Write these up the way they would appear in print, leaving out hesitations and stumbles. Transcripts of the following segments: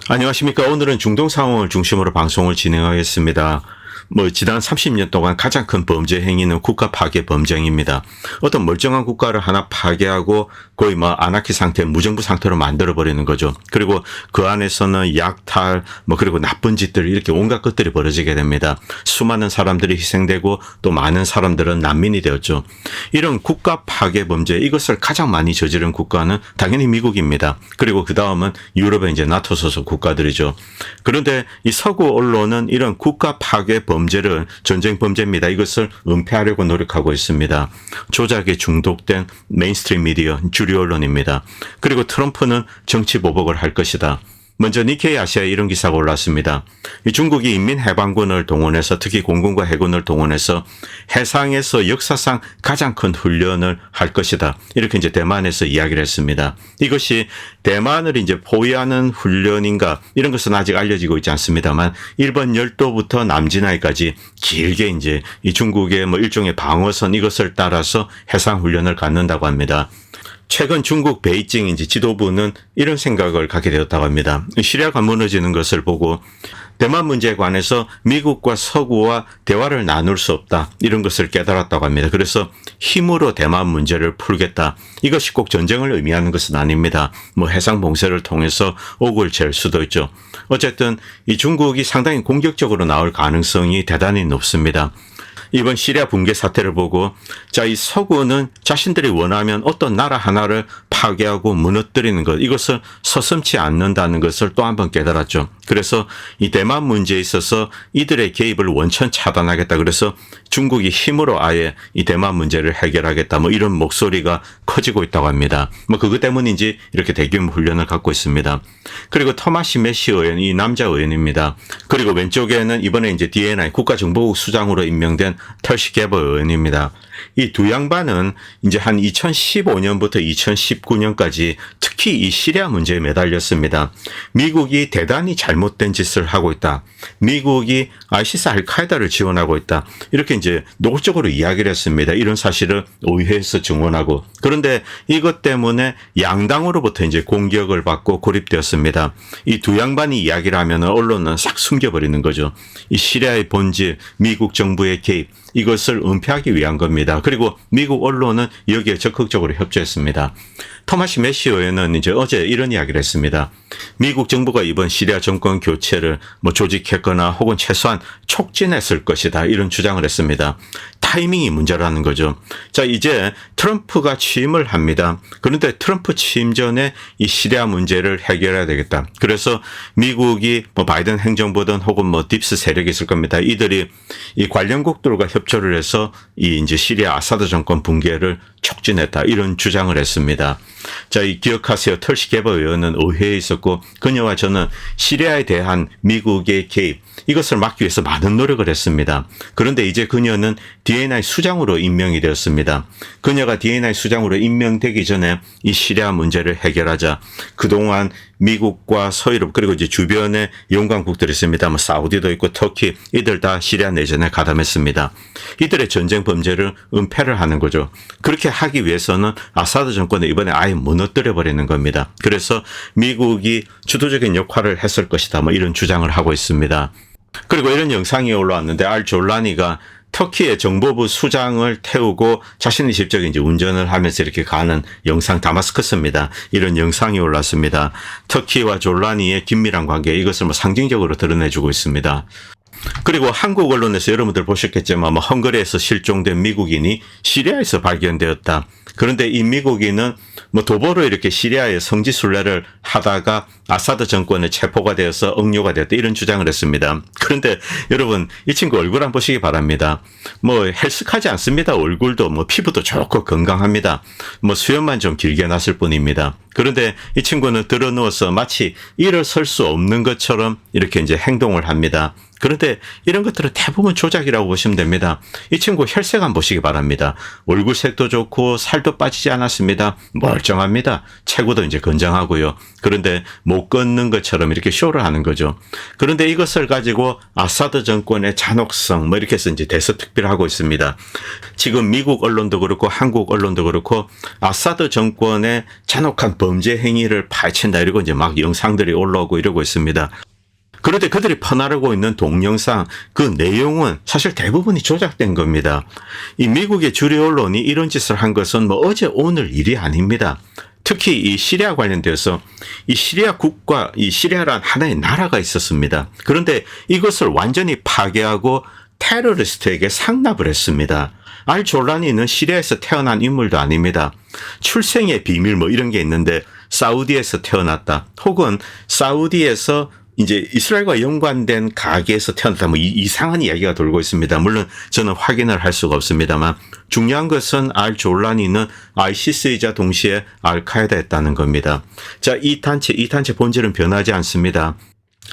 안녕하십니까. 오늘은 중동 상황을 중심으로 방송을 진행하겠습니다. 지난 30년 동안 가장 큰 범죄 행위는 국가 파괴 범죄입니다. 어떤 멀쩡한 국가를 하나 파괴하고 거의 아나키 상태, 무정부 상태로 만들어버리는 거죠. 그리고 그 안에서는 약탈, 그리고 나쁜 짓들, 이렇게 온갖 것들이 벌어지게 됩니다. 수많은 사람들이 희생되고 또 많은 사람들은 난민이 되었죠. 이런 국가 파괴 범죄, 이것을 가장 많이 저지른 국가는 당연히 미국입니다. 그리고 그 다음은 유럽의 이제 나토 소속 국가들이죠. 그런데 이 서구 언론은 이런 국가 파괴 범죄를 전쟁 범죄입니다. 이것을 은폐하려고 노력하고 있습니다. 조작에 중독된 메인스트림 미디어, 주류 언론입니다. 그리고 트럼프는 정치 보복을 할 것이다. 먼저 니케이 아시아에 이런 기사가 올랐습니다. 중국이 인민해방군을 동원해서, 특히 공군과 해군을 동원해서 해상에서 역사상 가장 큰 훈련을 할 것이다. 이렇게 이제 대만에서 이야기를 했습니다. 이것이 대만을 이제 포위하는 훈련인가, 이런 것은 아직 알려지고 있지 않습니다만, 일본 열도부터 남진해까지 길게 이제 이 중국의 일종의 방어선, 이것을 따라서 해상 훈련을 갖는다고 합니다. 최근 중국 베이징 이제 지도부는 이런 생각을 갖게 되었다고 합니다. 시리아가 무너지는 것을 보고 대만 문제에 관해서 미국과 서구와 대화를 나눌 수 없다, 이런 것을 깨달았다고 합니다. 그래서 힘으로 대만 문제를 풀겠다. 이것이 꼭 전쟁을 의미하는 것은 아닙니다. 해상 봉쇄를 통해서 옥을 잴 수도 있죠. 어쨌든 이 중국이 상당히 공격적으로 나올 가능성이 대단히 높습니다. 이번 시리아 붕괴 사태를 보고 이 서구는 자신들이 원하면 어떤 나라 하나를 파괴하고 무너뜨리는 것, 이것을 서슴지 않는다는 것을 또 한 번 깨달았죠. 그래서 이 대만 문제에 있어서 이들의 개입을 원천 차단하겠다. 그래서 중국이 힘으로 아예 이 대만 문제를 해결하겠다. 이런 목소리가 커지고 있다고 합니다. 그것 때문인지 이렇게 대규모 훈련을 갖고 있습니다. 그리고 토마시 메시 의원, 이 남자 의원입니다. 그리고 왼쪽에는 이번에 이제 DNI 국가정보국 수장으로 임명된 털시 게버 의원입니다. 이 두 양반은 이제 한 2015년부터 2019년까지 특히 이 시리아 문제에 매달렸습니다. 미국이 대단히 잘못된 짓을 하고 있다. 미국이 아이시스 알카에다를 지원하고 있다. 이렇게 이제 노골적으로 이야기를 했습니다. 이런 사실을 의회에서 증언하고. 그런데 이것 때문에 양당으로부터 이제 공격을 받고 고립되었습니다. 이 두 양반이 이야기를 하면 언론은 싹 숨겨버리는 거죠. 이 시리아의 본질, 미국 정부의 개입, 이것을 은폐하기 위한 겁니다. 그리고 미국 언론은 여기에 적극적으로 협조했습니다. 토마시 메시 의원은 이제 어제 이런 이야기를 했습니다. 미국 정부가 이번 시리아 정권 교체를 조직했거나 혹은 최소한 촉진했을 것이다, 이런 주장을 했습니다. 타이밍이 문제라는 거죠. 이제 트럼프가 취임을 합니다. 그런데 트럼프 취임 전에 이 시리아 문제를 해결해야 되겠다. 그래서 미국이 바이든 행정부든 혹은 딥스 세력이 있을 겁니다. 이들이 이 관련국들과 협조를 해서 이 이제 시리아 아사드 정권 붕괴를 촉진했다, 이런 주장을 했습니다. 이 기억하세요. 털시 게버 의원은 의회에 있었고 그녀와 저는 시리아에 대한 미국의 개입, 이것을 막기 위해서 많은 노력을 했습니다. 그런데 이제 그녀는 DNI 수장으로 임명이 되었습니다. 그녀가 DNI 수장으로 임명되기 전에 이 시리아 문제를 해결하자 그동안 미국과 서유럽, 그리고 이제 주변에 연관국들이 있습니다. 사우디도 있고 터키, 이들 다 시리아 내전에 가담했습니다. 이들의 전쟁 범죄를 은폐를 하는 거죠. 그렇게 하기 위해서는 아사드 정권을 이번에 아예 무너뜨려 버리는 겁니다. 그래서 미국이 주도적인 역할을 했을 것이다, 이런 주장을 하고 있습니다. 그리고 이런 영상이 올라왔는데 알졸라니가 터키의 정보부 수장을 태우고 자신이 직접 이제 운전을 하면서 이렇게 가는 영상, 다마스커스입니다. 이런 영상이 올랐습니다. 터키와 졸라니의 긴밀한 관계, 이것을 상징적으로 드러내주고 있습니다. 그리고 한국 언론에서 여러분들 보셨겠지만 헝가리에서 실종된 미국인이 시리아에서 발견되었다. 그런데 이 미국인은 도보로 이렇게 시리아의 성지순례를 하다가 아사드 정권에 체포가 되어서 억류가 되었다, 이런 주장을 했습니다. 그런데 여러분, 이 친구 얼굴 한번 보시기 바랍니다. 헬스하지 않습니다. 얼굴도 피부도 좋고 건강합니다. 수염만 좀 길게 났을 뿐입니다. 그런데 이 친구는 드러누워서 마치 일어설 수 없는 것처럼 이렇게 이제 행동을 합니다. 그런데 이런 것들은 대부분 조작이라고 보시면 됩니다. 이 친구 혈색 한번 보시기 바랍니다. 얼굴 색도 좋고 살도 빠지지 않았습니다. 멀쩡합니다. 체구도 이제 건장하고요. 그런데 못 걷는 것처럼 이렇게 쇼를 하는 거죠. 그런데 이것을 가지고 아사드 정권의 잔혹성 이렇게 해서 이제 대서특필을 하고 있습니다. 지금 미국 언론도 그렇고 한국 언론도 그렇고 아사드 정권의 잔혹한 범죄 행위를 파헤친다 이러고 이제 막 영상들이 올라오고 이러고 있습니다. 그런데 그들이 퍼나르고 있는 동영상 그 내용은 사실 대부분이 조작된 겁니다. 이 미국의 주류 언론이 이런 짓을 한 것은 뭐 어제 오늘 일이 아닙니다. 특히 이 시리아 관련돼서 이 시리아 국가, 이 시리아란 하나의 나라가 있었습니다. 그런데 이것을 완전히 파괴하고 테러리스트에게 상납을 했습니다. 알 졸라니는 시리아에서 태어난 인물도 아닙니다. 출생의 비밀 뭐 이런 게 있는데 사우디에서 태어났다. 혹은 사우디에서 이제 이스라엘과 연관된 가게에서 태어났다. 뭐 이상한 이야기가 돌고 있습니다. 물론 저는 확인을 할 수가 없습니다만 중요한 것은 알 졸라니는 아이시스이자 동시에 알카에다였다는 겁니다. 자, 이 단체 본질은 변하지 않습니다.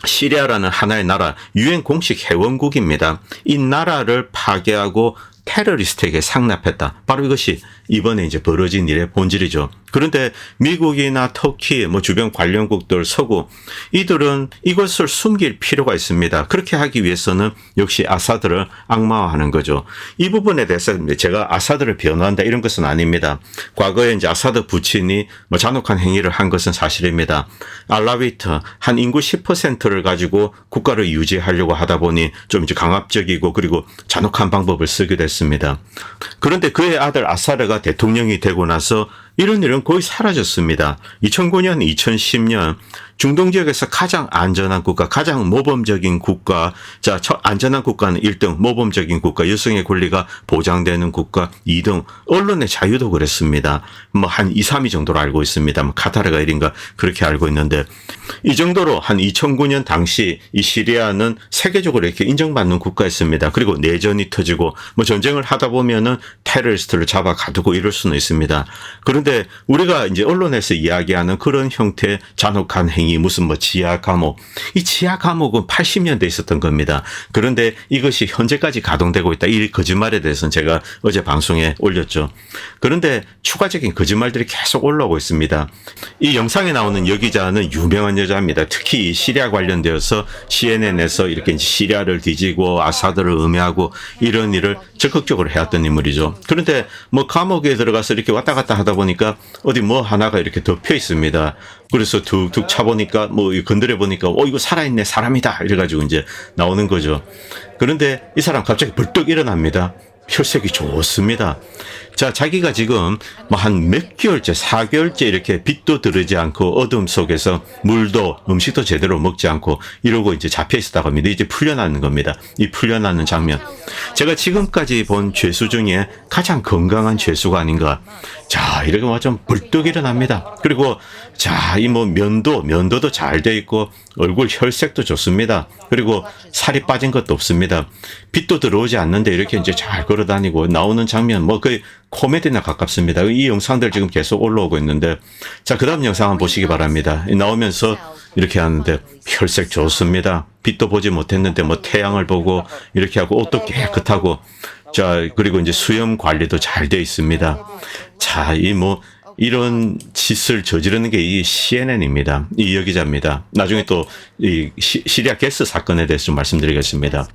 시리아라는 하나의 나라, 유엔 공식 회원국입니다. 이 나라를 파괴하고 테러리스트에게 상납했다. 바로 이것이 이번에 이제 벌어진 일의 본질이죠. 그런데 미국이나 터키, 뭐 주변 관련국들, 서구, 이들은 이것을 숨길 필요가 있습니다. 그렇게 하기 위해서는 역시 아사드를 악마화하는 거죠. 이 부분에 대해서 제가 아사드를 변호한다 이런 것은 아닙니다. 과거에 이제 아사드 부친이 뭐 잔혹한 행위를 한 것은 사실입니다. 알라위트 한 인구 10%를 가지고 국가를 유지하려고 하다 보니 좀 이제 강압적이고 그리고 잔혹한 방법을 쓰게 됐습니다. 그런데 그의 아들 아사드가 대통령이 되고 나서 이런 일은 거의 사라졌습니다. 2009년, 2010년 중동 지역에서 가장 안전한 국가, 가장 모범적인 국가, 자, 안전한 국가는 1등, 모범적인 국가, 여성의 권리가 보장되는 국가 2등, 언론의 자유도 그랬습니다. 뭐 한 2, 3위 정도로 알고 있습니다. 뭐 카타르가 1인가 그렇게 알고 있는데 이 정도로 한 2009년 당시 이 시리아는 세계적으로 이렇게 인정받는 국가였습니다. 그리고 내전이 터지고 뭐 전쟁을 하다 보면은 테러리스트를 잡아 가두고 이럴 수는 있습니다. 그런데 우리가 이제 언론에서 이야기하는 그런 형태의 잔혹한 행위, 무슨 뭐 지하 감옥, 이 지하 감옥은 80년대에 있었던 겁니다. 그런데 이것이 현재까지 가동되고 있다. 이 거짓말에 대해서는 제가 어제 방송에 올렸죠. 그런데 추가적인 거짓말들이 계속 올라오고 있습니다. 이 영상에 나오는 여기자는 유명한 여자입니다. 특히 시리아 관련되어서 CNN에서 이렇게 시리아를 뒤지고 아사드를 음해하고 이런 일을 적극적으로 해왔던 인물이죠. 그런데 뭐 감옥에 들어가서 이렇게 왔다 갔다 하다 보니까 어디 뭐 하나가 이렇게 덮여 있습니다. 그래서 툭툭 차보니까 뭐 건드려 보니까 이거 살아있네, 사람이다 이래가지고 이제 나오는 거죠. 그런데 이 사람 갑자기 벌떡 일어납니다. 혈색이 좋습니다. 자, 자기가 지금 뭐 한 몇 개월째, 4개월째 이렇게 빛도 들지 않고 어둠 속에서 물도 음식도 제대로 먹지 않고 이러고 이제 잡혀 있었다고 합니다. 이제 풀려나는 겁니다. 이 풀려나는 장면. 제가 지금까지 본 죄수 중에 가장 건강한 죄수가 아닌가. 자, 이렇게 뭐 좀 벌떡 일어납니다. 그리고 자, 이 뭐 면도도 잘 돼 있고 얼굴 혈색도 좋습니다. 그리고 살이 빠진 것도 없습니다. 빛도 들어오지 않는데 이렇게 이제 잘 걸어 다니고 나오는 장면 뭐 거의 코미디나 가깝습니다. 이 영상들 지금 계속 올라오고 있는데 자, 그다음 영상 한번 보시기 바랍니다. 나오면서 이렇게 하는데 혈색 좋습니다. 빛도 보지 못했는데 뭐 태양을 보고 이렇게 하고 옷도 깨끗하고 자, 그리고 이제 수염 관리도 잘 돼 있습니다. 자, 이 뭐 이런 짓을 저지르는 게 이 CNN입니다. 이 여기자입니다. 나중에 또 이 시리아 가스 사건에 대해서 좀 말씀드리겠습니다.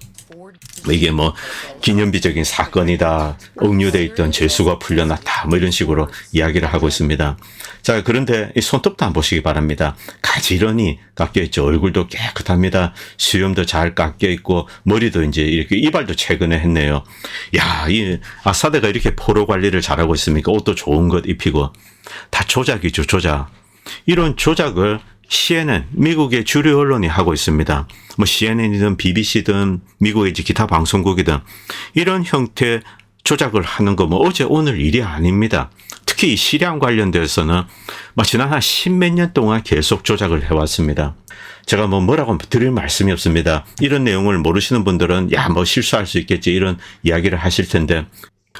이게 뭐 기념비적인 사건이다. 억류돼 있던 죄수가 풀려났다. 뭐 이런 식으로 이야기를 하고 있습니다. 자, 그런데 이 손톱도 한번 보시기 바랍니다. 가지런히 깎여 있죠. 얼굴도 깨끗합니다. 수염도 잘 깎여 있고 머리도 이제 이렇게 이발도 최근에 했네요. 야, 이 아사드가 이렇게 포로 관리를 잘하고 있습니까? 옷도 좋은 것 입히고 다 조작이죠, 조작. 이런 조작을 CNN, 미국의 주류 언론이 하고 있습니다. 뭐 CNN이든 BBC든 미국의 기타 방송국이든 이런 형태의 조작을 하는 거 뭐 어제 오늘 일이 아닙니다. 특히 이 시리아 관련돼서는 지난 한 10몇 년 동안 계속 조작을 해왔습니다. 제가 뭐라고 드릴 말씀이 없습니다. 이런 내용을 모르시는 분들은 야, 뭐 실수할 수 있겠지 이런 이야기를 하실 텐데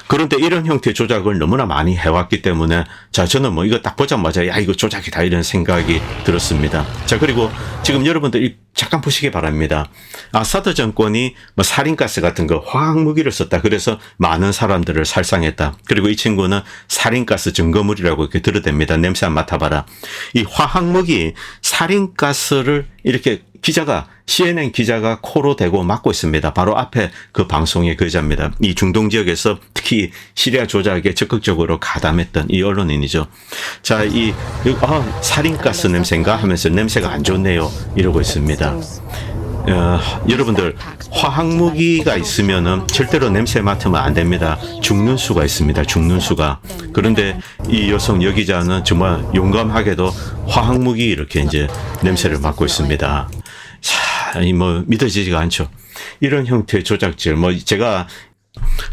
그런데 이런 형태의 조작을 너무나 많이 해왔기 때문에 자, 저는 뭐 이거 딱 보자마자 야, 이거 조작이다 이런 생각이 들었습니다. 자, 그리고 지금 여러분들 잠깐 보시기 바랍니다. 아사드 정권이 뭐 살인가스 같은 거 화학무기를 썼다. 그래서 많은 사람들을 살상했다. 그리고 이 친구는 살인가스 증거물이라고 이렇게 들어댑니다. 냄새 안 맡아봐라. 이 화학무기 살인가스를 이렇게 기자가 CNN 기자가 코로 대고 막고 있습니다. 바로 앞에 그 방송의 그자입니다. 이 중동 지역에서 특히 시리아 조작에 적극적으로 가담했던 이 언론인이죠. 자, 살인가스 냄새인가 하면서 냄새가 안 좋네요. 이러고 있습니다. 여러분들 화학무기가 있으면은 절대로 냄새 맡으면 안 됩니다. 죽는 수가 있습니다. 죽는 수가. 그런데 이 여성 여기자는 정말 용감하게도 화학무기 이렇게 이제 냄새를 맡고 있습니다. 자, 믿어지지가 않죠. 이런 형태의 조작질,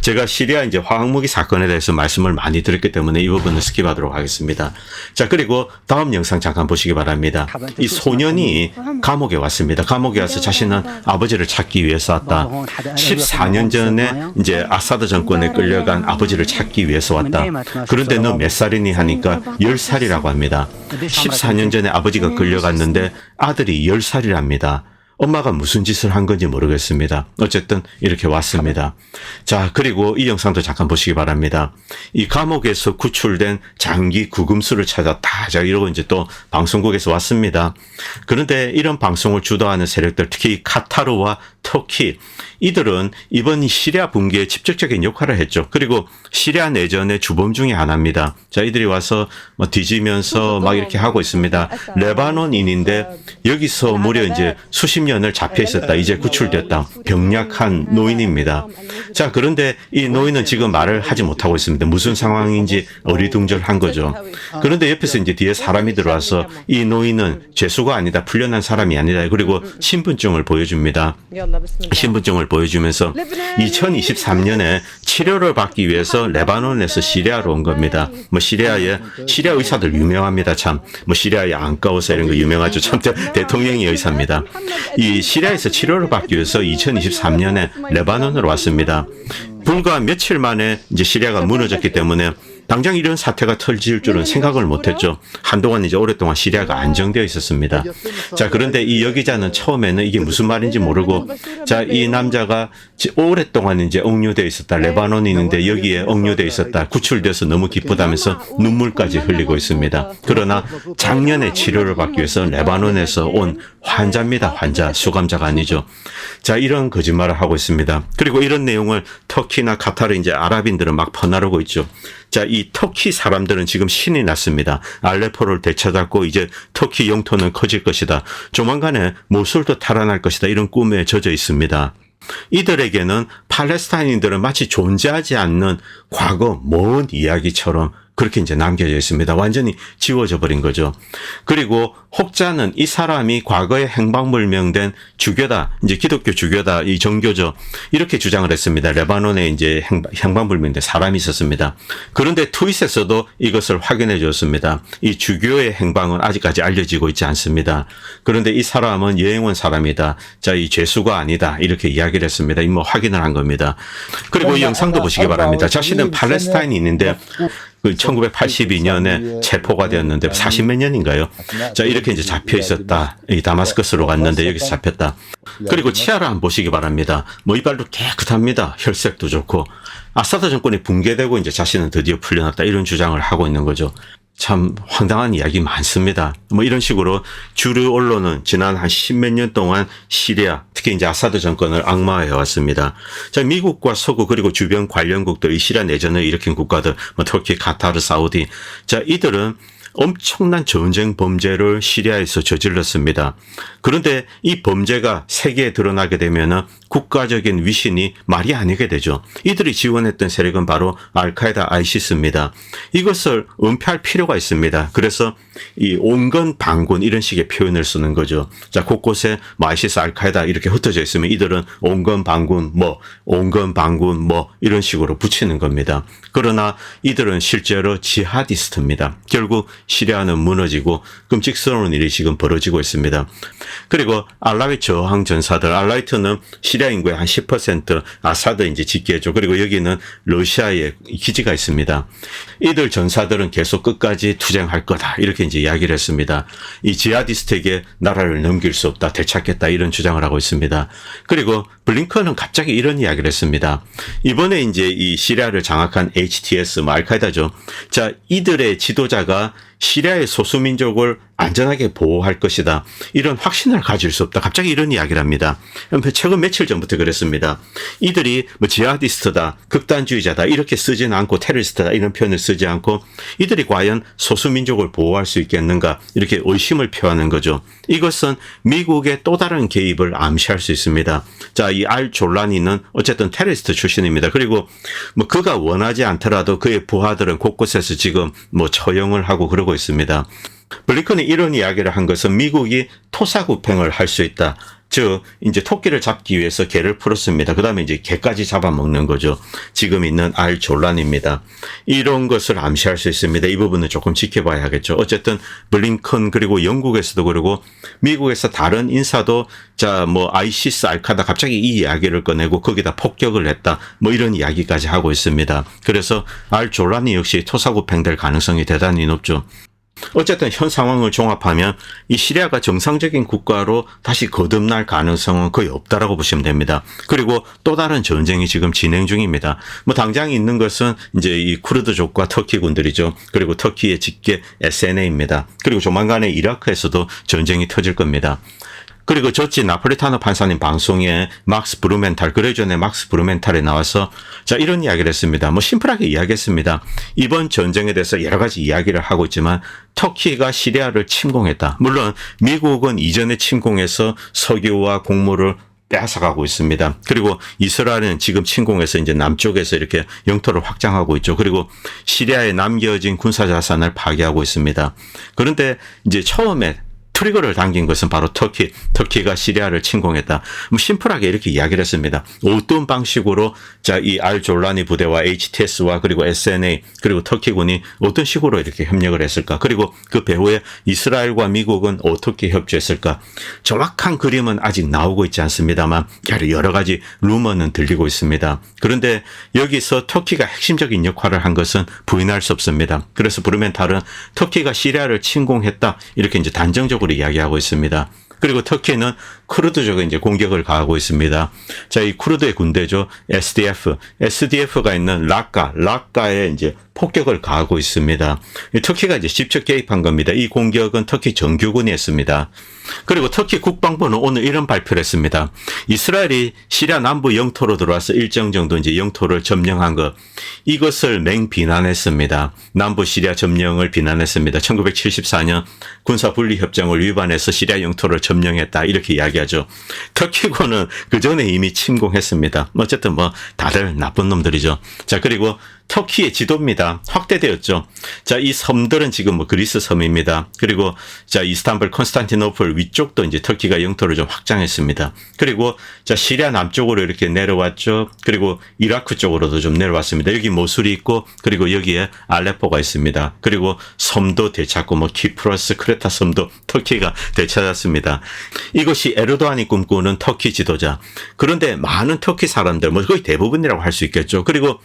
제가 시리아 이제 화학무기 사건에 대해서 말씀을 많이 드렸기 때문에 이 부분은 스킵하도록 하겠습니다. 자, 그리고 다음 영상 잠깐 보시기 바랍니다. 이 소년이 감옥에 왔습니다. 감옥에 와서 자신은 아버지를 찾기 위해서 왔다. 14년 전에 이제 아사드 정권에 끌려간 아버지를 찾기 위해서 왔다. 그런데 너 몇 살이니 하니까 10살이라고 합니다. 14년 전에 아버지가 끌려갔는데 아들이 10살이랍니다. 엄마가 무슨 짓을 한 건지 모르겠습니다. 어쨌든 이렇게 왔습니다. 자, 그리고 이 영상도 잠깐 보시기 바랍니다. 이 감옥에서 구출된 장기 구금수를 찾았다. 자, 이러고 이제 또 방송국에서 왔습니다. 그런데 이런 방송을 주도하는 세력들, 특히 카타르와 터키, 이들은 이번 시리아 붕괴에 직접적인 역할을 했죠. 그리고 시리아 내전의 주범 중에 하나입니다. 자, 이들이 와서 뒤지면서 막 이렇게 하고 있습니다. 레바논인인데 여기서 무려 이제 수십 년을 잡혀 있었다. 이제 구출됐다. 병약한 노인입니다. 자, 그런데 이 노인은 지금 말을 하지 못하고 있습니다. 무슨 상황인지 어리둥절한 거죠. 그런데 옆에서 이제 뒤에 사람이 들어와서 이 노인은 죄수가 아니다. 풀려난 사람이 아니다. 그리고 신분증을 보여줍니다. 신분증을 보여주면서 2023년에 치료를 받기 위해서 레바논에서 시리아로 온 겁니다. 시리아 의사들 유명합니다. 참. 시리아의 안가우사 이런 거 유명하죠. 참 대통령이 의사입니다. 이 시리아에서 치료를 받기 위해서 2023년에 레바논으로 왔습니다. 불과 며칠 만에 이제 시리아가 무너졌기 때문에 당장 이런 사태가 터질 줄은 생각을 못했죠. 한동안 이제 오랫동안 시리아가 안정되어 있었습니다. 자, 그런데 이 여기자는 처음에는 이게 무슨 말인지 모르고, 자, 이 남자가 오랫동안 이제 억류되어 있었다. 레바논인인데 여기에 억류되어 있었다. 구출돼서 너무 기쁘다면서 눈물까지 흘리고 있습니다. 그러나 작년에 치료를 받기 위해서 레바논에서 온 환자입니다. 환자, 수감자가 아니죠. 자, 이런 거짓말을 하고 있습니다. 그리고 이런 내용을 터키나 카타르 이제 아랍인들은 막 퍼나르고 있죠. 자, 이 터키 사람들은 지금 신이 났습니다. 알레포를 되찾았고 이제 터키 영토는 커질 것이다. 조만간에 모술도 탈환할 것이다. 이런 꿈에 젖어 있습니다. 이들에게는 팔레스타인인들은 마치 존재하지 않는 과거 먼 이야기처럼 그렇게 이제 남겨져 있습니다. 완전히 지워져 버린 거죠. 그리고 혹자는 이 사람이 과거에 행방불명된 주교다, 이제 기독교 주교다, 이 정교죠. 이렇게 주장을 했습니다. 레바논에 이제 행방불명된 사람이 있었습니다. 그런데 트윗에서도 이것을 확인해 줬습니다. 이 주교의 행방은 아직까지 알려지고 있지 않습니다. 그런데 이 사람은 여행 온 사람이다. 자, 이 죄수가 아니다. 이렇게 이야기를 했습니다. 확인을 한 겁니다. 그리고 이 영상도 보시기 바랍니다. 자신은 팔레스타인인인데 1982년에 체포가 되었는데 40몇 년인가요? 자, 이렇게 이제 잡혀 있었다. 이 다마스커스로 갔는데 여기서 잡혔다. 그리고 치아를 한번 보시기 바랍니다. 이빨도 깨끗합니다. 혈색도 좋고. 아사드 정권이 붕괴되고 이제 자신은 드디어 풀려났다. 이런 주장을 하고 있는 거죠. 참 황당한 이야기 많습니다. 이런 식으로 주류 언론은 지난 한 10몇 년 동안 시리아, 특히 이제 아사드 정권을 악마화해 왔습니다. 자, 미국과 서구 그리고 주변 관련국들, 이 시리아 내전을 일으킨 국가들, 터키, 카타르, 사우디. 자, 이들은 엄청난 전쟁 범죄를 시리아에서 저질렀습니다. 그런데 이 범죄가 세계에 드러나게 되면 국가적인 위신이 말이 아니게 되죠. 이들이 지원했던 세력은 바로 알카에다, 아이시스입니다. 이것을 은폐할 필요가 있습니다. 그래서 이 온건 반군 이런 식의 표현을 쓰는 거죠. 자, 곳곳에 아이시스, 알카에다 이렇게 흩어져 있으면 이들은 온건 반군, 온건 반군, 이런 식으로 붙이는 겁니다. 그러나 이들은 실제로 지하디스트입니다. 결국 시리아는 무너지고 끔찍스러운 일이 지금 벌어지고 있습니다. 그리고 알라윗 저항 전사들, 알라윗은 시리아 인구의 한 10%, 아사드 이제 직계죠. 그리고 여기는 러시아의 기지가 있습니다. 이들 전사들은 계속 끝까지 투쟁할 거다. 이렇게 이제 이야기를 했습니다. 이 지하디스트에게 나라를 넘길 수 없다, 되찾겠다 이런 주장을 하고 있습니다. 그리고 블링컨은 갑자기 이런 이야기를 했습니다. 이번에 이제 이 시리아를 장악한 HTS, 알카에다죠. 자, 이들의 지도자가 시리아의 소수민족을 안전하게 보호할 것이다. 이런 확신을 가질 수 없다. 갑자기 이런 이야기를 합니다. 최근 며칠 전부터 그랬습니다. 이들이 뭐 지하디스트다, 극단주의자다 이렇게 쓰지는 않고 테러리스트다 이런 표현을 쓰지 않고 이들이 과연 소수민족을 보호할 수 있겠는가 이렇게 의심을 표하는 거죠. 이것은 미국의 또 다른 개입을 암시할 수 있습니다. 자, 이 알 졸라니는 어쨌든 테러리스트 출신입니다. 그리고 뭐 그가 원하지 않더라도 그의 부하들은 곳곳에서 지금 뭐 처형을 하고 그러고 있습니다. 블링컨이 이런 이야기를 한 것은 미국이 토사구팽을 할 수 있다. 즉 이제 토끼를 잡기 위해서 개를 풀었습니다. 그다음에 이제 개까지 잡아먹는 거죠. 지금 있는 알 졸란입니다. 이런 것을 암시할 수 있습니다. 이 부분은 조금 지켜봐야겠죠. 어쨌든 블링컨 그리고 영국에서도 그러고 미국에서 다른 인사도 자 뭐 아이시스 알카다 갑자기 이 이야기를 꺼내고 거기다 폭격을 했다. 뭐 이런 이야기까지 하고 있습니다. 그래서 알 졸란이 역시 토사구팽될 가능성이 대단히 높죠. 어쨌든 현 상황을 종합하면 이 시리아가 정상적인 국가로 다시 거듭날 가능성은 거의 없다라고 보시면 됩니다. 그리고 또 다른 전쟁이 지금 진행 중입니다. 뭐 당장 있는 것은 이제 이 쿠르드족과 터키군들이죠. 그리고 터키의 직계 SNA입니다. 그리고 조만간에 이라크에서도 전쟁이 터질 겁니다. 그리고 저치 나폴리타노 판사님 방송에 막스 브루멘탈, 그 전에 막스 브루멘탈에 나와서 자 이런 이야기를 했습니다. 뭐 심플하게 이야기했습니다. 이번 전쟁에 대해서 여러 가지 이야기를 하고 있지만 터키가 시리아를 침공했다. 물론 미국은 이전에 침공해서 석유와 곡물을 빼앗아가고 있습니다. 그리고 이스라엘은 지금 침공해서 이제 남쪽에서 이렇게 영토를 확장하고 있죠. 그리고 시리아에 남겨진 군사자산을 파괴하고 있습니다. 그런데 이제 처음에 트리거를 당긴 것은 바로 터키가 시리아를 침공했다. 뭐 심플하게 이렇게 이야기를 했습니다. 어떤 방식으로 자, 이 알 졸라니 부대와 HTS와 그리고 SNA 그리고 터키군이 어떤 식으로 이렇게 협력을 했을까? 그리고 그 배후에 이스라엘과 미국은 어떻게 협조했을까? 정확한 그림은 아직 나오고 있지 않습니다만 여러 가지 루머는 들리고 있습니다. 그런데 여기서 터키가 핵심적인 역할을 한 것은 부인할 수 없습니다. 그래서 브루멘탈은 터키가 시리아를 침공했다. 이렇게 이제 단정적으로 이야기하고 있습니다. 그리고 터키는 쿠르드족에 이제 공격을 가하고 있습니다. 자, 이 쿠르드의 군대죠. SDF가 있는 라카에 이제 폭격을 가하고 있습니다. 터키가 이제 직접 개입한 겁니다. 이 공격은 터키 정규군이 했습니다. 그리고 터키 국방부는 오늘 이런 발표를 했습니다. 이스라엘이 시리아 남부 영토로 들어와서 일정 정도 이제 영토를 점령한 것, 이것을 맹비난했습니다. 남부 시리아 점령을 비난했습니다. 1974년 군사분리협정을 위반해서 시리아 영토를 점령했다. 이렇게 이야기하죠. 터키군은 그 전에 이미 침공했습니다. 어쨌든 뭐 다들 나쁜 놈들이죠. 자, 그리고 터키의 지도입니다. 확대되었죠. 자, 이 섬들은 지금 뭐 그리스 섬입니다. 그리고 자, 이스탄불, 콘스탄티노플 위쪽도 이제 터키가 영토를 좀 확장했습니다. 그리고 자, 시리아 남쪽으로 이렇게 내려왔죠. 그리고 이라크 쪽으로도 좀 내려왔습니다. 여기 모술이 있고 그리고 여기에 알레포가 있습니다. 그리고 섬도 되찾고 뭐 키프러스, 크레타 섬도 터키가 되찾았습니다. 이것이 에르도안이 꿈꾸는 터키 지도자. 그런데 많은 터키 사람들, 뭐 거의 대부분이라고 할 수 있겠죠. 그리고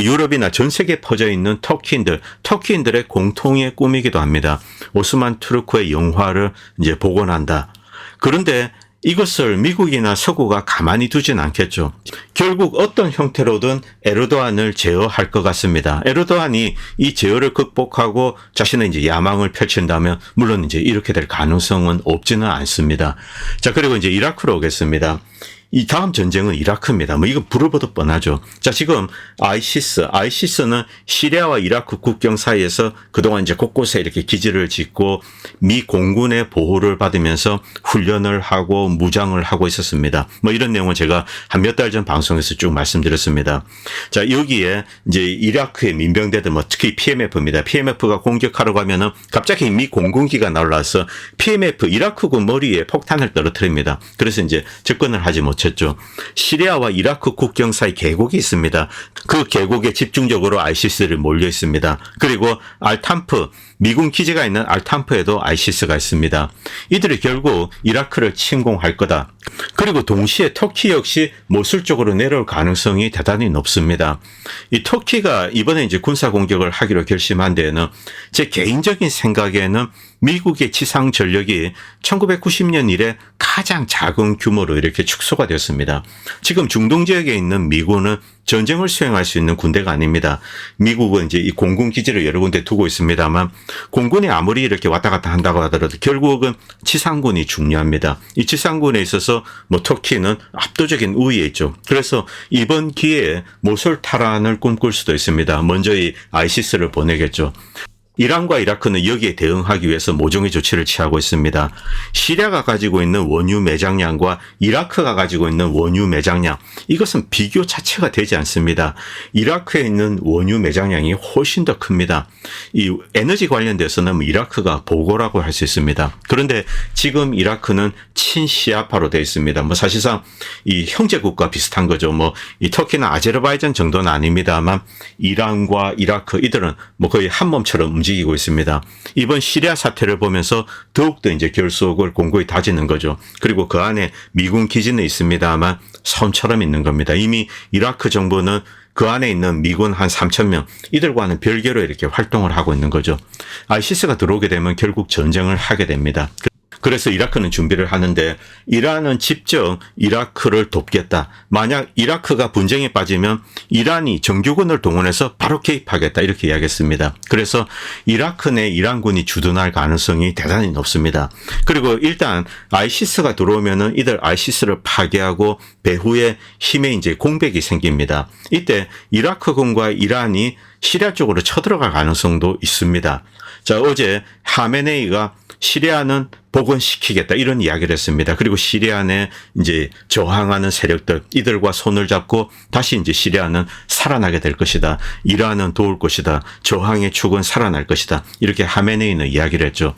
유럽이나 전 세계에 퍼져 있는 터키인들의 공통의 꿈이기도 합니다. 오스만 투르크의 영화를 이제 복원한다. 그런데 이것을 미국이나 서구가 가만히 두진 않겠죠. 결국 어떤 형태로든 에르도안을 제어할 것 같습니다. 에르도안이 이 제어를 극복하고 자신의 이제 야망을 펼친다면 물론 이제 이렇게 될 가능성은 없지는 않습니다. 자, 그리고 이제 이라크로 오겠습니다. 이 다음 전쟁은 이라크입니다. 뭐 이건 불을 보듯 뻔하죠. 자, 지금 아이시스는 시리아와 이라크 국경 사이에서 그동안 이제 곳곳에 이렇게 기지를 짓고 미 공군의 보호를 받으면서 훈련을 하고 무장을 하고 있었습니다. 뭐 이런 내용은 제가 한 몇 달 전 방송에서 쭉 말씀드렸습니다. 자, 여기에 이제 이라크의 민병대들 뭐 특히 PMF입니다. PMF가 공격하려고 하면은 갑자기 미 공군기가 날라와서 PMF 이라크군 머리에 폭탄을 떨어뜨립니다. 그래서 이제 접근을 하지 못했죠. 시리아와 이라크 국경 사이 계곡이 있습니다. 그 계곡에 집중적으로 아이시스를 몰려 있습니다. 그리고 알탐프, 미군 기지가 있는 알탐프에도 아이시스가 있습니다. 이들이 결국 이라크를 침공할 거다. 그리고 동시에 터키 역시 모술 쪽으로 내려올 가능성이 대단히 높습니다. 이 터키가 이번에 이제 군사 공격을 하기로 결심한 데에는 제 개인적인 생각에는 미국의 지상 전력이 1990년 이래 가장 작은 규모로 이렇게 축소가 되었습니다. 지금 중동 지역에 있는 미군은 전쟁을 수행할 수 있는 군대가 아닙니다. 미국은 이제 이 공군 기지를 여러 군데 두고 있습니다만 공군이 아무리 이렇게 왔다 갔다 한다고 하더라도 결국은 지상군이 중요합니다. 이 지상군에 있어서 뭐 터키는 압도적인 우위에 있죠. 그래서 이번 기회에 모sul 탈환을 꿈꿀 수도 있습니다. 먼저 이 아이시스를 보내겠죠. 이란과 이라크는 여기에 대응하기 위해서 모종의 조치를 취하고 있습니다. 시리아가 가지고 있는 원유 매장량과 이라크가 가지고 있는 원유 매장량, 이것은 비교 자체가 되지 않습니다. 이라크에 있는 원유 매장량이 훨씬 더 큽니다. 이 에너지 관련돼서는 이라크가 보고라고 할 수 있습니다. 그런데 지금 이라크는 친시아파로 되어 있습니다. 뭐 사실상 이 형제국가 비슷한 거죠. 뭐 이 터키나 아제르바이잔 정도는 아닙니다만 이란과 이라크 이들은 뭐 거의 한 몸처럼 움직이고 있습니다. 이번 시리아 사태를 보면서 더욱더 이제 결속을 공고히 다지는 거죠. 그리고 그 안에 미군 기지는 있습니다만 섬처럼 있는 겁니다. 이미 이라크 정부는 그 안에 있는 미군 한 3,000명 이들과는 별개로 이렇게 활동을 하고 있는 거죠. 아이시스가 들어오게 되면 결국 전쟁을 하게 됩니다. 그래서 이라크는 준비를 하는데 이란은 직접 이라크를 돕겠다. 만약 이라크가 분쟁에 빠지면 이란이 정규군을 동원해서 바로 개입하겠다. 이렇게 이야기했습니다. 그래서 이라크 내 이란군이 주둔할 가능성이 대단히 높습니다. 그리고 일단 아이시스가 들어오면은 이들 아이시스를 파괴하고 배후에 힘의 이제 공백이 생깁니다. 이때 이라크군과 이란이 시리아 쪽으로 쳐들어갈 가능성도 있습니다. 자, 어제 하메네이가 시리아는 복원시키겠다 이런 이야기를 했습니다. 그리고 시리아 내 이제 저항하는 세력들 이들과 손을 잡고 다시 이제 시리아는 살아나게 될 것이다. 이란은 도울 것이다. 저항의 축은 살아날 것이다. 이렇게 하메네이는 이야기를 했죠.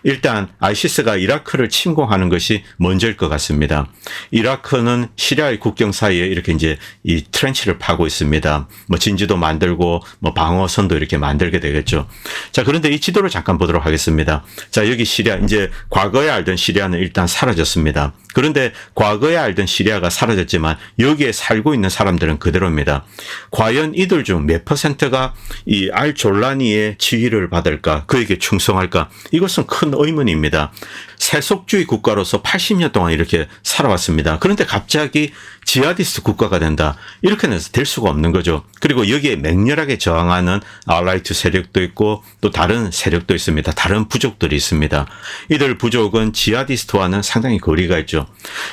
일단 아이시스가 이라크를 침공하는 것이 먼저일 것 같습니다. 이라크는 시리아의 국경 사이에 이렇게 이제 이 트렌치를 파고 있습니다. 뭐 진지도 만들고 뭐 방어선도 이렇게 만들게 되겠죠. 자, 그런데 이 지도를 잠깐 보도록 하겠습니다. 자, 여기 시리아 이제 과거에 알던 시리아는 일단 사라졌습니다. 그런데 과거에 알던 시리아가 사라졌지만 여기에 살고 있는 사람들은 그대로입니다. 과연 이들 중 몇 퍼센트가 이 알졸라니의 지휘를 받을까? 그에게 충성할까? 이것은 큰 의문입니다. 세속주의 국가로서 80년 동안 이렇게 살아왔습니다. 그런데 갑자기 지하디스트 국가가 된다. 이렇게는 될 수가 없는 거죠. 그리고 여기에 맹렬하게 저항하는 알라이트 세력도 있고 또 다른 세력도 있습니다. 다른 부족들이 있습니다. 이들 부족은 지하디스트와는 상당히 거리가 있죠.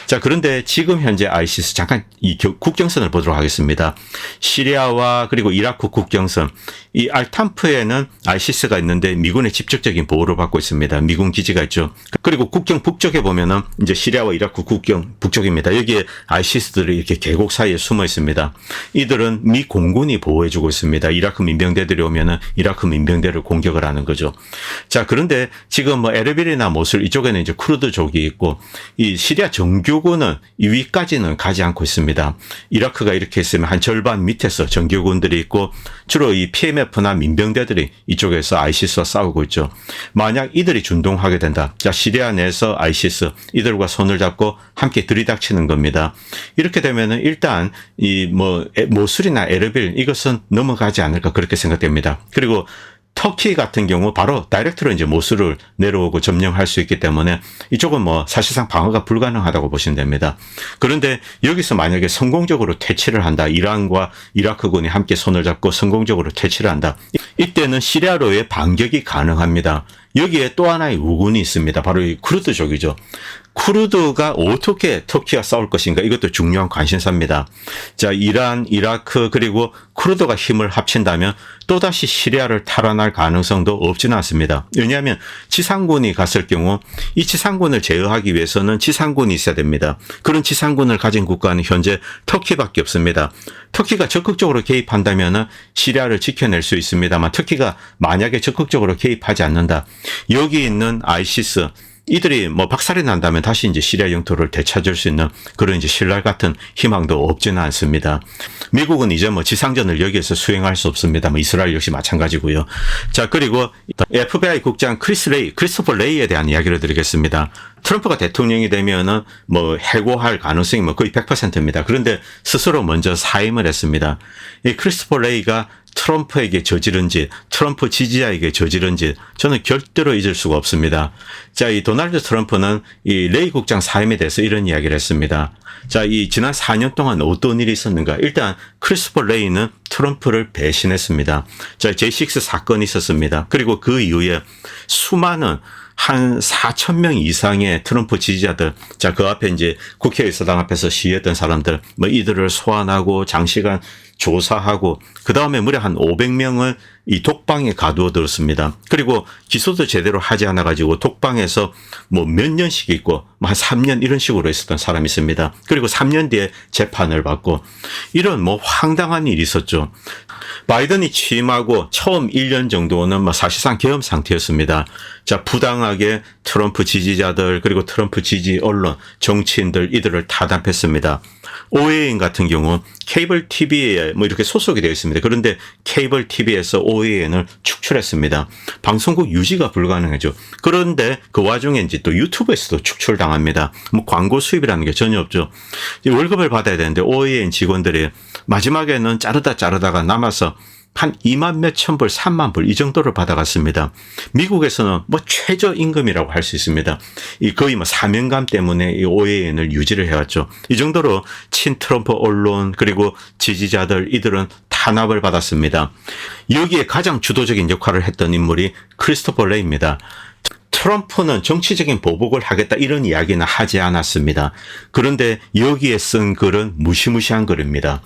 자, 그런데 지금 현재 아이시스 잠깐 이 국경선을 보도록 하겠습니다. 시리아와 그리고 이라크 국경선, 이 알탄프에는 아이시스가 있는데 미군의 직접적인 보호를 받고 있습니다. 미군 기지가 있죠. 그리고 국경 북쪽에 보면은 이제 시리아와 이라크 국경 북쪽입니다. 여기에 아이시스들이 이렇게 계곡 사이에 숨어 있습니다. 이들은 미 공군이 보호해주고 있습니다. 이라크 민병대들이 오면은 이라크 민병대를 공격을 하는 거죠. 자, 그런데 지금 뭐 에르빌이나 모술 이쪽에는 이제 쿠르드족이 있고 이 시리아 정규군은 이 위까지는 가지 않고 있습니다. 이라크가 이렇게 있으면 한 절반 밑에서 정규군들이 있고 주로 이 PMF나 민병대들이 이쪽에서 아이시스와 싸우고 있죠. 만약 이들이 준동하게 된다. 자, 시리아 내에서 아이시스 이들과 손을 잡고 함께 들이닥치는 겁니다. 이렇게 되면은 일단 이 뭐 모술이나 에르빌 이것은 넘어가지 않을까 그렇게 생각됩니다. 그리고 터키 같은 경우 바로 다이렉트로 이제 모술을 내려오고 점령할 수 있기 때문에 이쪽은 뭐 사실상 방어가 불가능하다고 보시면 됩니다. 그런데 여기서 만약에 성공적으로 퇴치를 한다. 이란과 이라크군이 함께 손을 잡고 성공적으로 퇴치를 한다. 이때는 시리아로의 반격이 가능합니다. 여기에 또 하나의 우군이 있습니다. 바로 이 쿠르드족이죠. 쿠르드가 어떻게 터키와 싸울 것인가 이것도 중요한 관심사입니다. 자, 이란, 이라크 그리고 쿠르드가 힘을 합친다면 또다시 시리아를 탈환할 가능성도 없지는 않습니다. 왜냐하면 지상군이 갔을 경우 이 지상군을 제어하기 위해서는 지상군이 있어야 됩니다. 그런 지상군을 가진 국가는 현재 터키밖에 없습니다. 터키가 적극적으로 개입한다면 시리아를 지켜낼 수 있습니다만 터키가 만약에 적극적으로 개입하지 않는다. 여기 있는 아이시스 이들이 뭐 박살이 난다면 다시 이제 시리아 영토를 되찾을 수 있는 그런 이제 신랄 같은 희망도 없지는 않습니다. 미국은 이제 뭐 지상전을 여기에서 수행할 수 없습니다. 뭐 이스라엘 역시 마찬가지고요. 자, 그리고 FBI 국장 크리스토퍼 레이에 대한 이야기를 드리겠습니다. 트럼프가 대통령이 되면은 뭐 해고할 가능성이 뭐 거의 100%입니다. 그런데 스스로 먼저 사임을 했습니다. 이 크리스토퍼 레이가 트럼프에게 저지른 짓, 트럼프 지지자에게 저지른 짓, 저는 절대로 잊을 수가 없습니다. 자, 이 도널드 트럼프는 이 레이 국장 사임에 대해서 이런 이야기를 했습니다. 자, 이 지난 4년 동안 어떤 일이 있었는가? 일단 크리스토퍼 레이는 트럼프를 배신했습니다. 자, J6 사건이 있었습니다. 그리고 그 이후에 수많은 한 4,000명 이상의 트럼프 지지자들, 자, 그 앞에 이제 국회의사당 앞에서 시위했던 사람들, 뭐 이들을 소환하고 장시간 조사하고, 그 다음에 무려 한 500명을 이 독방에 가두어 들었습니다. 그리고 기소도 제대로 하지 않아가지고 독방에서 뭐 몇 년씩 있고, 뭐 한 3년 이런 식으로 있었던 사람이 있습니다. 그리고 3년 뒤에 재판을 받고, 이런 뭐 황당한 일이 있었죠. 바이든이 취임하고 처음 1년 정도는 뭐 사실상 계엄 상태였습니다. 자, 부당하게 트럼프 지지자들, 그리고 트럼프 지지 언론, 정치인들, 이들을 타담했습니다. OAN 같은 경우 케이블 TV에 뭐 이렇게 소속이 되어 있습니다. 그런데 케이블 TV에서 OAN을 축출했습니다. 방송국 유지가 불가능하죠. 그런데 그 와중에 이제 또 유튜브에서도 축출당합니다. 뭐 광고 수입이라는 게 전혀 없죠. 월급을 받아야 되는데 OAN 직원들이 마지막에는 자르다가 남아서 한 2만 몇천 불, 3만 불 이 정도를 받아갔습니다. 미국에서는 뭐 최저임금이라고 할 수 있습니다. 이 거의 뭐 사명감 때문에 이 OAN을 유지를 해왔죠. 이 정도로 친트럼프 언론 그리고 지지자들 이들은 탄압을 받았습니다. 여기에 가장 주도적인 역할을 했던 인물이 크리스토퍼 레이입니다. 트럼프는 정치적인 보복을 하겠다 이런 이야기는 하지 않았습니다. 그런데 여기에 쓴 글은 무시무시한 글입니다.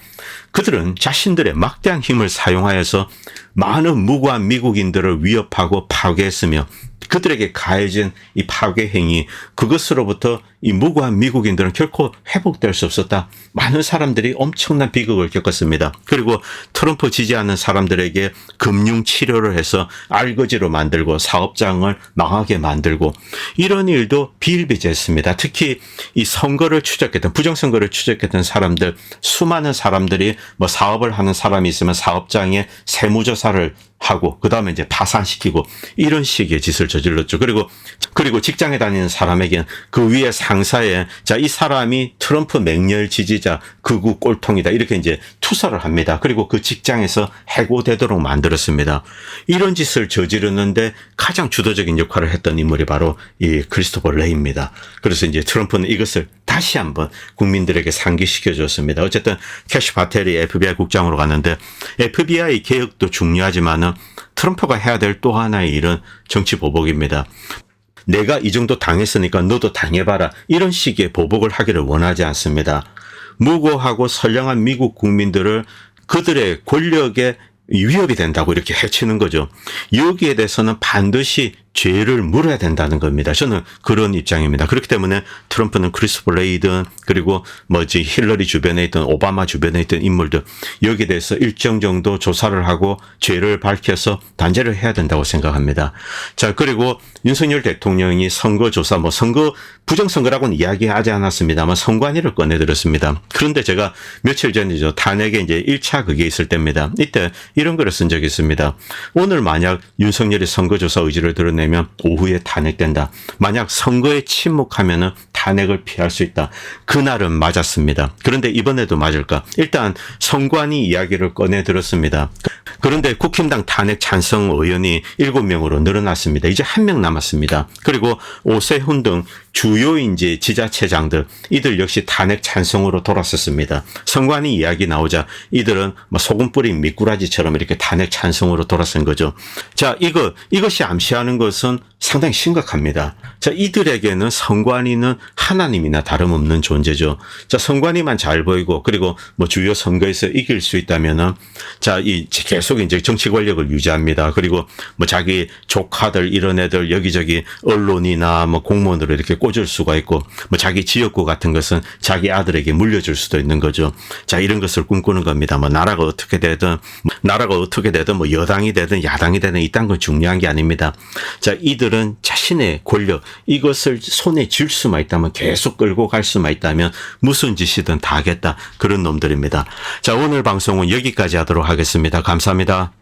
그들은 자신들의 막대한 힘을 사용하여서 많은 무고한 미국인들을 위협하고 파괴했으며 그들에게 가해진 이 파괴 행위, 그것으로부터 이 무고한 미국인들은 결코 회복될 수 없었다. 많은 사람들이 엄청난 비극을 겪었습니다. 그리고 트럼프 지지하는 사람들에게 금융 치료를 해서 알거지로 만들고 사업장을 망하게 만들고 이런 일도 비일비재했습니다. 특히 이 선거를 추적했던, 부정선거를 추적했던 사람들, 수많은 사람들이 뭐 사업을 하는 사람이 있으면 사업장에 세무조사를 하고 그 다음에 이제 파산시키고 이런 식의 짓을 저질렀죠. 그리고 직장에 다니는 사람에게는 그 위에 상사에 자, 이 사람이 트럼프 맹렬 지지자 극우 꼴통이다 이렇게 이제 투사를 합니다. 그리고 그 직장에서 해고되도록 만들었습니다. 이런 짓을 저지르는데 가장 주도적인 역할을 했던 인물이 바로 이 크리스토퍼 레이입니다. 그래서 이제 트럼프는 이것을 다시 한번 국민들에게 상기시켜 줬습니다. 어쨌든 캐시 파텔이 FBI 국장으로 갔는데 FBI 개혁도 중요하지만은 트럼프가 해야 될 또 하나의 일은 정치 보복입니다. 내가 이 정도 당했으니까 너도 당해봐라. 이런 식의 보복을 하기를 원하지 않습니다. 무고하고 선량한 미국 국민들을 그들의 권력에 위협이 된다고 이렇게 해치는 거죠. 여기에 대해서는 반드시 죄를 물어야 된다는 겁니다. 저는 그런 입장입니다. 그렇기 때문에 트럼프는 크리스토퍼 레이든 그리고 뭐지 힐러리 주변에 있던 오바마 주변에 있던 인물들 여기에 대해서 일정 정도 조사를 하고 죄를 밝혀서 단죄를 해야 된다고 생각합니다. 자, 그리고 윤석열 대통령이 선거조사 뭐 선거 부정선거라고는 이야기하지 않았습니다만 선관위를 꺼내들었습니다. 그런데 제가 며칠 전이죠. 탄핵에 이제 1차 그게 있을 때입니다. 이때 이런 글을 쓴 적이 있습니다. 오늘 만약 윤석열이 선거조사 의지를 드러내면 오후에 탄핵된다. 만약 선거에 침묵하면은 탄핵을 피할 수 있다. 그날은 맞았습니다. 그런데 이번에도 맞을까? 일단 선관위 이야기를 꺼내 들었습니다. 그런데 국힘당 탄핵 찬성 의원이 7명으로 늘어났습니다. 이제 1명 남았습니다. 그리고 오세훈 등 주요 이제 지자체장들 이들 역시 탄핵 찬성으로 돌아섰습니다. 선관위 이야기 나오자 이들은 뭐 소금 뿌린 미꾸라지처럼 이렇게 탄핵 찬성으로 돌아선 거죠. 자, 이것이 암시하는 것은 상당히 심각합니다. 자, 이들에게는 선관위는 하나님이나 다름없는 존재죠. 자, 선관위만 잘 보이고 그리고 뭐 주요 선거에서 이길 수 있다면은 자, 이 계속 이제 정치 권력을 유지합니다. 그리고 뭐 자기 조카들 이런 애들 여기저기 언론이나 뭐 공무원으로 이렇게 꽂을 수가 있고 뭐 자기 지역구 같은 것은 자기 아들에게 물려줄 수도 있는 거죠. 자, 이런 것을 꿈꾸는 겁니다. 뭐 나라가 어떻게 되든 뭐 여당이 되든 야당이 되든 이딴 건 중요한 게 아닙니다. 자, 이들은 자신의 권력 이것을 손에 쥘 수만 있다면 계속 끌고 갈 수만 있다면 무슨 짓이든 다 하겠다. 그런 놈들입니다. 자, 오늘 방송은 여기까지 하도록 하겠습니다. 감사합니다.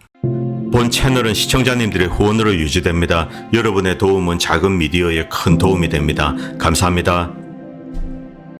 본 채널은 시청자님들의 후원으로 유지됩니다. 여러분의 도움은 작은 미디어에 큰 도움이 됩니다. 감사합니다.